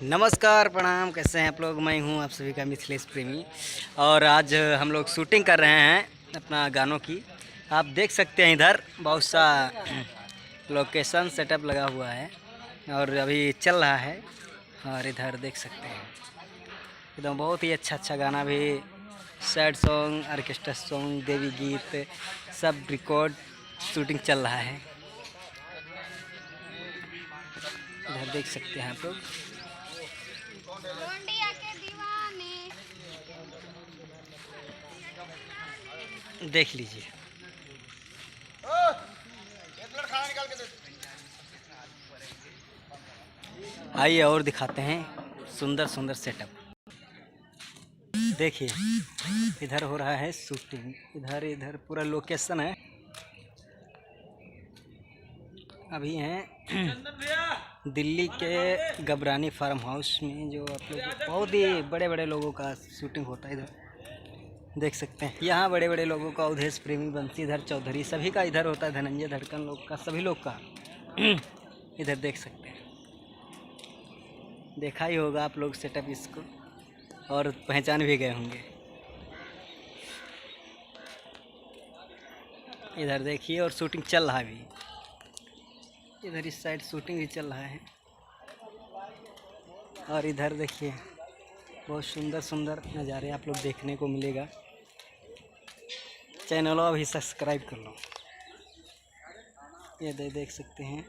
नमस्कार प्रणाम, कैसे हैं आप लोग। मैं हूं आप सभी का मिथिलेश प्रेमी और आज हम लोग शूटिंग कर रहे हैं अपना गानों की। आप देख सकते हैं इधर बहुत सा लोकेशन सेटअप लगा हुआ है और अभी चल रहा है। और इधर देख सकते हैं एकदम बहुत ही अच्छा गाना भी, सैड सॉन्ग, ऑर्केस्ट्रा सॉन्ग, देवी गीत सब रिकॉर्ड शूटिंग चल रहा है। इधर देख सकते हैं आप लोग। देख लीजिए। आइए और दिखाते हैं सुंदर सुंदर सेटअप। देखिए इधर हो रहा है शूटिंग, इधर पूरा लोकेशन है। अभी हैं दिल्ली के गबरानी फार्म हाउस में, जो आप लोग बहुत ही बड़े बड़े लोगों का शूटिंग होता है। इधर देख सकते हैं, यहाँ बड़े बड़े लोगों का, उदेश प्रेमी, बंसीधर चौधरी, सभी का इधर होता है। धनंजय धड़कन लोग का, सभी लोग का इधर देख सकते हैं। देखा ही होगा आप लोग सेटअप इसको और पहचान भी गए होंगे। इधर देखिए और शूटिंग चल रहा है भी। इधर इस साइड शूटिंग भी चल रहा है। और इधर देखिए बहुत सुंदर सुंदर नज़ारे आप लोग देखने को मिलेगा। चैनल अभी सब्सक्राइब कर लो। ये देख सकते हैं।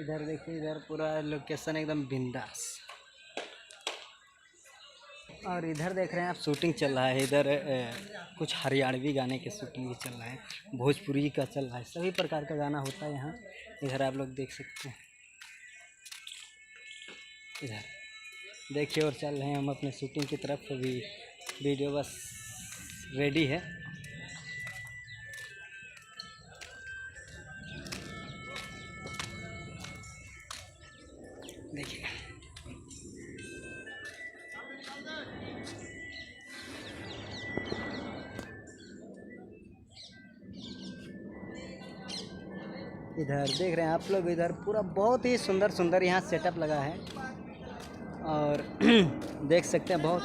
इधर देखिए, इधर पूरा लोकेशन एकदम बिंदास। और इधर देख रहे हैं आप शूटिंग चल रहा है। इधर कुछ हरियाणवी गाने के शूटिंग भी चल रहा है, भोजपुरी का चल रहा है, सभी प्रकार का गाना होता है यहाँ। इधर आप लोग देख सकते हैं। इधर देखिए और चल रहे हैं हम अपने शूटिंग की तरफ। अभी वीडियो बस रेडी है। देखिए इधर देख रहे हैं आप लोग। इधर पूरा बहुत ही सुंदर सुंदर यहाँ सेटअप लगा है और देख सकते हैं बहुत